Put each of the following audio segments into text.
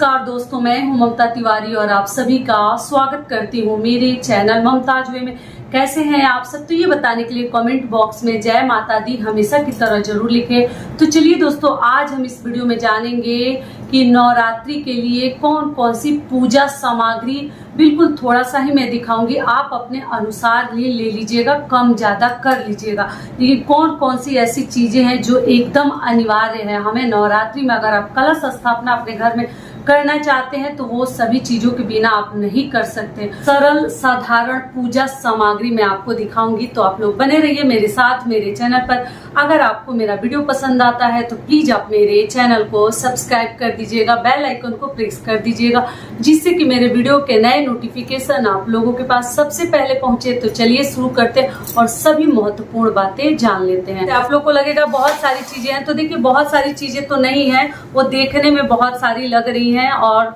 नमस्कार दोस्तों, मैं हूं ममता तिवारी और आप सभी का स्वागत करती हूं मेरे चैनल ममताज वे में। कैसे हैं आप सब? तो ये बताने के लिए कमेंट बॉक्स में जय माता दी हमेशा की तरह जरूर लिखें। तो चलिए दोस्तों, आज हम इस वीडियो में जानेंगे कि नवरात्रि के लिए कौन कौन सी पूजा सामग्री, बिल्कुल थोड़ा सा ही मैं दिखाऊंगी, आप अपने अनुसार ले लीजिएगा, कम ज्यादा कर लीजिएगा। लेकिन कौन कौन सी ऐसी चीजें हैं जो एकदम अनिवार्य है हमें नवरात्रि में, अगर आप कलश स्थापना अपने घर में करना चाहते हैं तो वो सभी चीजों के बिना आप नहीं कर सकते। सरल साधारण पूजा सामग्री मैं आपको दिखाऊंगी, तो आप लोग बने रहिए मेरे साथ मेरे चैनल पर। अगर आपको मेरा वीडियो पसंद आता है तो प्लीज आप मेरे चैनल को सब्सक्राइब कर दीजिएगा, बेल आइकन को प्रेस कर दीजिएगा, जिससे कि मेरे वीडियो के नए नोटिफिकेशन आप लोगों के पास सबसे पहले पहुंचे। तो चलिए शुरू करते हैं और सभी महत्वपूर्ण बातें जान लेते हैं। आप लोग को लगेगा बहुत सारी चीजें हैं, तो देखिए बहुत सारी चीजें तो नहीं है, वो देखने में बहुत सारी लग रही हैं और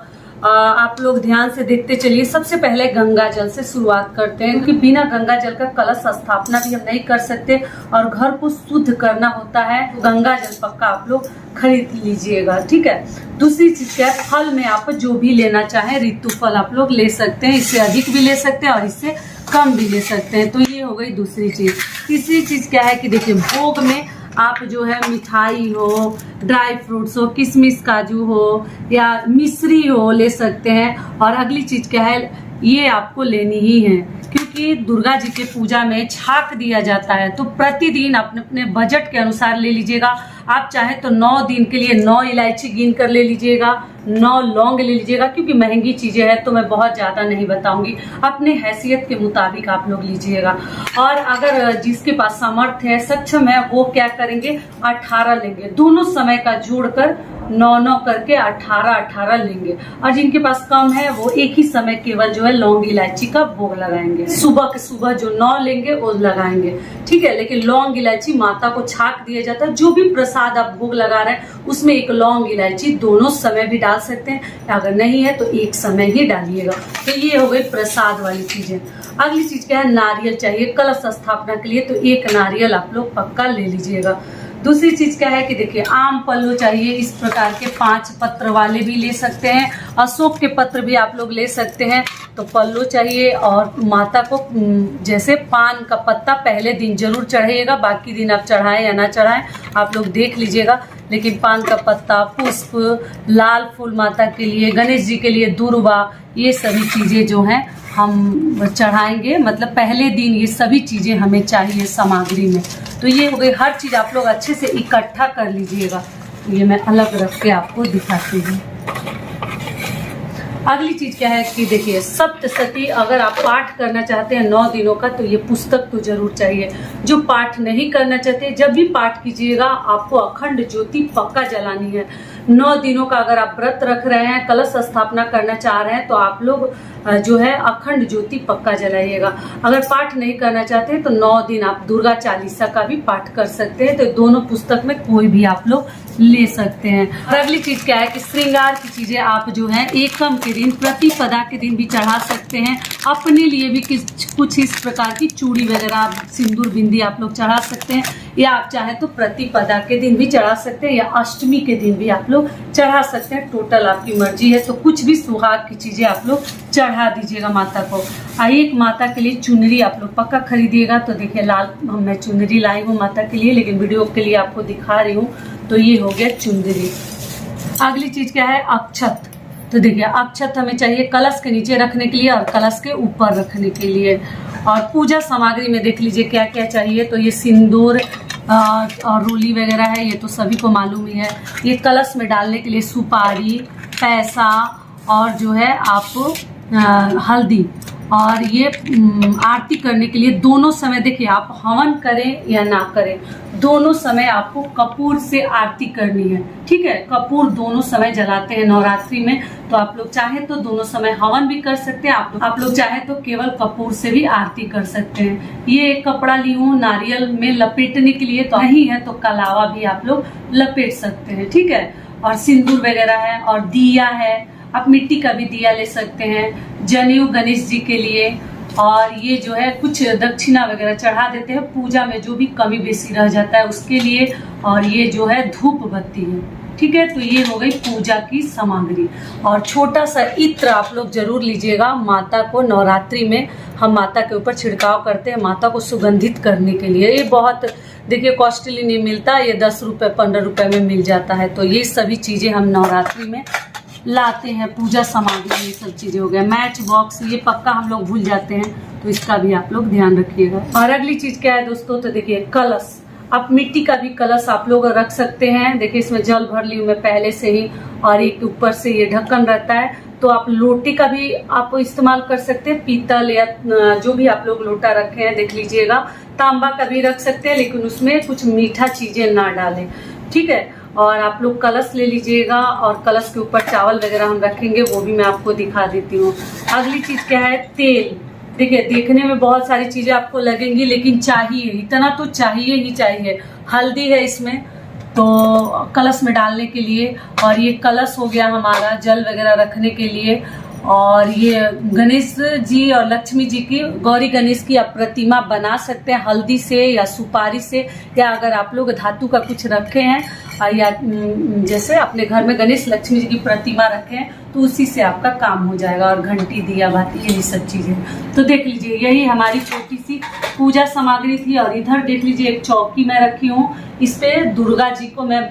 आप लोग ध्यान से देखते चलिए। सबसे पहले गंगा जल से शुरुआत करते हैं, क्योंकि बिना गंगा जल का कलश स्थापना भी हम नहीं कर सकते और घर को शुद्ध करना होता है। तो गंगा जल पक्का आप लोग खरीद लीजिएगा, ठीक है। दूसरी चीज क्या है, फल में आप जो भी लेना चाहे ऋतु फल आप लोग ले सकते हैं, इससे अधिक भी ले सकते हैं और इससे कम भी ले सकते हैं। तो ये हो गई दूसरी चीज। तीसरी चीज क्या है कि देखिए, भोग में आप जो है मिठाई हो, ड्राई फ्रूट्स हो, किशमिश काजू हो या मिश्री हो ले सकते हैं। और अगली चीज क्या है, ये आपको लेनी ही है, क्योंकि दुर्गा जी के पूजा में छाक दिया जाता है। तो प्रतिदिन अपने अपने बजट के अनुसार ले लीजिएगा। आप चाहे तो 9 दिन के लिए 9 इलायची गिन कर ले लीजिएगा, 9 लौंग ले लीजिएगा, क्योंकि महंगी चीजें हैं तो मैं बहुत ज्यादा नहीं बताऊंगी, अपने हैसियत के मुताबिक आप लोग लीजिएगा। और अगर जिसके पास सामर्थ्य है, सक्षम है, वो क्या करेंगे, 18 लेंगे, दोनों समय का जोड़कर 9 करके 18 लेंगे। और जिनके पास कम है वो एक ही समय केवल जो है लौंग इलायची का भोग लगाएंगे। सुबह के सुबह जो 9 लेंगे वो लगाएंगे, ठीक है। लेकिन लौंग इलायची माता को छाक दिया जाता है। जो भी प्रसाद आप भोग लगा रहे हैं उसमें एक लौंग इलायची दोनों समय भी डाल सकते हैं, अगर नहीं है तो एक समय ही डालिएगा। तो ये हो गई प्रसाद वाली चीजें। अगली चीज क्या है, नारियल चाहिए कलश स्थापना के लिए, तो एक नारियल आप लोग पक्का ले लीजिएगा। दूसरी चीज क्या है कि देखिए, आम पल्लू चाहिए, इस प्रकार के 5 पत्र वाले भी ले सकते हैं, अशोक के पत्र भी आप लोग ले सकते हैं। तो पल्लू चाहिए और माता को जैसे पान का पत्ता पहले दिन जरूर चढ़ाइएगा, बाकी दिन आप चढ़ाएं या ना चढ़ाएं आप लोग देख लीजिएगा। लेकिन पान का पत्ता, पुष्प, लाल फूल माता के लिए, गणेश जी के लिए दूर्वा, ये सभी चीजें जो हैं हम चढ़ाएंगे, मतलब पहले दिन ये सभी चीजें हमें चाहिए सामग्री में। तो ये हो गई, हर चीज आप लोग अच्छे से इकट्ठा कर लीजिएगा। ये मैं अलग रख के आपको दिखाती हूँ। अगली चीज क्या है कि देखिए, सप्तशती अगर आप पाठ करना चाहते हैं 9 दिनों का, तो ये पुस्तक तो जरूर चाहिए। जो पाठ नहीं करना चाहते, जब भी पाठ कीजिएगा आपको अखंड ज्योति पक्का जलानी है। 9 दिनों का अगर आप व्रत रख रहे हैं, कलश स्थापना करना चाह रहे हैं, तो आप लोग जो है अखंड ज्योति पक्का जलाइएगा। अगर पाठ नहीं करना चाहते तो 9 दिन आप दुर्गा चालीसा का भी पाठ कर सकते हैं। तो दोनों पुस्तक में कोई भी आप लोग ले सकते हैं। और अगली चीज क्या है कि श्रृंगार की चीजें आप जो है एकम के दिन, प्रतिपदा के दिन भी चढ़ा सकते हैं। अपने लिए भी कुछ इस प्रकार की चूड़ी वगैरह, सिंदूर बिंदी आप लोग चढ़ा सकते हैं, या आप चाहे तो प्रतिपदा के दिन भी चढ़ा सकते हैं, या अष्टमी के दिन भी आप लोग चढ़ा सकते हैं। टोटल आपकी मर्जी है। तो कुछ भी सुहाग की चीजें आप लोग चढ़ा दीजिएगा माता को। एक माता के लिए चुनरी आप लोग पक्का खरीदिएगा। तो देखिए, लाल मैं चुनरी लाई हूँ माता के लिए, लेकिन वीडियो के लिए आपको दिखा रही हूँ। तो ये हो गया चुनरी। अगली चीज क्या है, अक्षत। तो देखिए, अक्षत हमें चाहिए कलश के नीचे रखने के लिए और कलश के ऊपर रखने के लिए। और पूजा सामग्री में देख लीजिए क्या क्या चाहिए। तो ये सिंदूर और रूली वगैरह है, ये तो सभी को मालूम ही है। ये कलश में डालने के लिए सुपारी, पैसा और जो है आप हल्दी, और ये आरती करने के लिए दोनों समय, देखिए आप हवन करें या ना करें, दोनों समय आपको कपूर से आरती करनी है, ठीक है। कपूर दोनों समय जलाते हैं नवरात्रि में। तो आप लोग चाहे तो दोनों समय हवन भी कर सकते हैं, आप लोग चाहे तो केवल कपूर से भी आरती कर सकते हैं। ये एक कपड़ा ली हूँ नारियल में लपेटने के लिए, तो नहीं है तो कलावा भी आप लोग लपेट सकते हैं, ठीक है। और सिंदूर वगैरह है और दिया है, आप मिट्टी का भी दिया ले सकते हैं। जनेऊ गणेश जी के लिए, और ये जो है कुछ दक्षिणा वगैरह चढ़ा देते हैं पूजा में, जो भी कमी बेसी रह जाता है उसके लिए। और ये जो है धूप बत्ती है, ठीक है। तो ये हो गई पूजा की सामग्री। और छोटा सा इत्र आप लोग जरूर लीजिएगा। माता को नवरात्रि में हम माता के ऊपर छिड़काव करते हैं माता को सुगंधित करने के लिए। ये बहुत देखिए कॉस्टली नहीं मिलता, ये 10 रुपये 15 रुपये में मिल जाता है। तो ये सभी चीज़ें हम नवरात्रि में लाते हैं। पूजा सामग्री ये सब चीज़ें हो गया। मैच बॉक्स ये पक्का हम लोग भूल जाते हैं, तो इसका भी आप लोग ध्यान रखिएगा। और अगली चीज़ क्या है दोस्तों, तो देखिए कलश। आप मिट्टी का भी कलश आप लोग रख सकते हैं। देखिए इसमें जल भर ली हूँ मैं पहले से ही, और एक ऊपर से ये ढक्कन रहता है। तो आप लोटे का भी आप इस्तेमाल कर सकते हैं, पीतल या जो भी आप लोग लोटा रखे हैं देख लीजिएगा। तांबा का भी रख सकते हैं, लेकिन उसमें कुछ मीठा चीजें ना डालें, ठीक है। और आप लोग कलश ले लीजिएगा, और कलश के ऊपर चावल वगैरह हम रखेंगे, वो भी मैं आपको दिखा देती हूँ। अगली चीज क्या है, तेल। देखिए देखने में बहुत सारी चीजें आपको लगेंगी, लेकिन चाहिए इतना तो चाहिए ही चाहिए। हल्दी है इसमें, तो कलश में डालने के लिए। और ये कलश हो गया हमारा जल वगैरह रखने के लिए। और ये गणेश जी और लक्ष्मी जी की, गौरी गणेश की आप प्रतिमा बना सकते हैं हल्दी से या सुपारी से, या अगर आप लोग धातु का कुछ रखे हैं, या जैसे अपने घर में गणेश लक्ष्मी जी की प्रतिमा रखे हैं, तो उसी से आपका काम हो जाएगा। और घंटी दिया बाती यही सब चीजें। तो देख लीजिए यही हमारी छोटी सी पूजा सामग्री थी। और इधर देख लीजिए एक चौकी मैं रखी हूँ, इस पे दुर्गा जी को मैं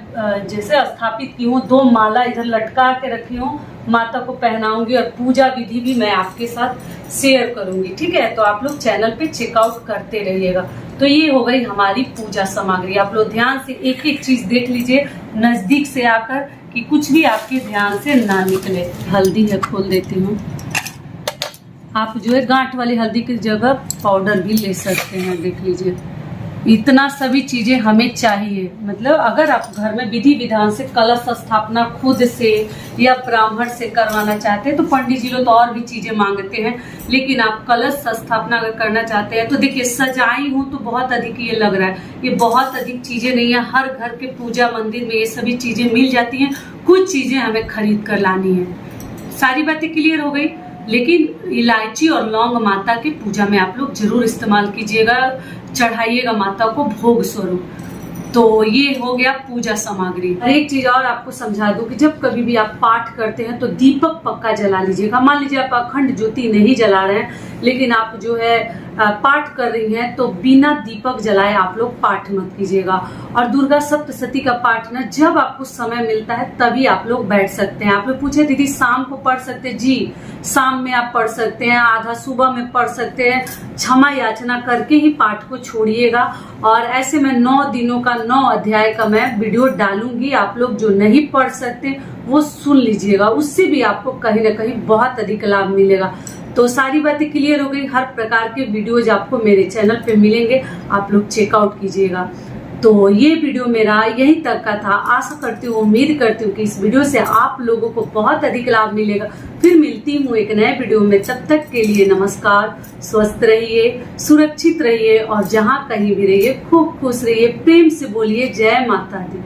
जैसे स्थापित की हूँ। 2 माला इधर लटका के रखी हूँ, माता को पहनाऊंगी, और पूजा विधि भी मैं आपके साथ शेयर करूंगी, ठीक है। तो आप लोग चैनल पे चेकआउट करते रहिएगा। तो ये हो गई हमारी पूजा सामग्री। आप लोग ध्यान से एक एक चीज देख लीजिए नजदीक से आकर, कि कुछ भी आपके ध्यान से ना निकले। हल्दी है, खोल देती हूँ। आप जो है गांठ वाली हल्दी की जगह पाउडर भी ले सकते हैं, देख लीजिए। इतना सभी चीजें हमें चाहिए। मतलब अगर आप घर में विधि विधान से कलश स्थापना खुद से या ब्राह्मण से करवाना चाहते हैं, तो पंडित जी लोग तो और भी चीजें मांगते हैं, लेकिन आप कलश स्थापना अगर करना चाहते हैं तो देखिए सजाई हूँ तो बहुत अधिक ये लग रहा है, ये बहुत अधिक चीजें नहीं है। हर घर के पूजा मंदिर में ये सभी चीजें मिल जाती हैं। कुछ चीजें हमें खरीद कर लानी है। सारी बातें क्लियर हो गई। लेकिन इलायची और लौंग माता की पूजा में आप लोग जरूर इस्तेमाल कीजिएगा, चढ़ाइएगा माता को भोग स्वरूप। तो ये हो गया पूजा सामग्री। एक चीज और आपको समझा दूं कि जब कभी भी आप पाठ करते हैं तो दीपक पक्का जला लीजिएगा। मान लीजिए आप अखंड ज्योति नहीं जला रहे हैं, लेकिन आप जो है पाठ कर रही हैं, तो बिना दीपक जलाए आप लोग पाठ मत कीजिएगा। और दुर्गा सप्तशती का पाठ ना जब आपको समय मिलता है तभी आप लोग बैठ सकते हैं। आप लोग पूछे दीदी शाम को पढ़ सकते हैं? जी, शाम में आप पढ़ सकते हैं, आधा सुबह में पढ़ सकते हैं। क्षमा याचना करके ही पाठ को छोड़िएगा। और ऐसे में 9 दिनों का 9 अध्याय का मैं वीडियो डालूंगी। आप लोग जो नहीं पढ़ सकते वो सुन लीजिएगा, उससे भी आपको कहीं ना कहीं बहुत अधिक लाभ मिलेगा। तो सारी बातें क्लियर हो गई। हर प्रकार के वीडियोज आपको मेरे चैनल पे मिलेंगे, आप लोग चेकआउट कीजिएगा। तो ये वीडियो मेरा यही तक का था। आशा करती हूँ, उम्मीद करती हूँ कि इस वीडियो से आप लोगों को बहुत अधिक लाभ मिलेगा। फिर मिलती हूँ एक नए वीडियो में। तब तक के लिए नमस्कार। स्वस्थ रहिए, सुरक्षित रहिए, और जहाँ कहीं भी रहिए खूब खुश रहिए। प्रेम से बोलिए जय माता दी।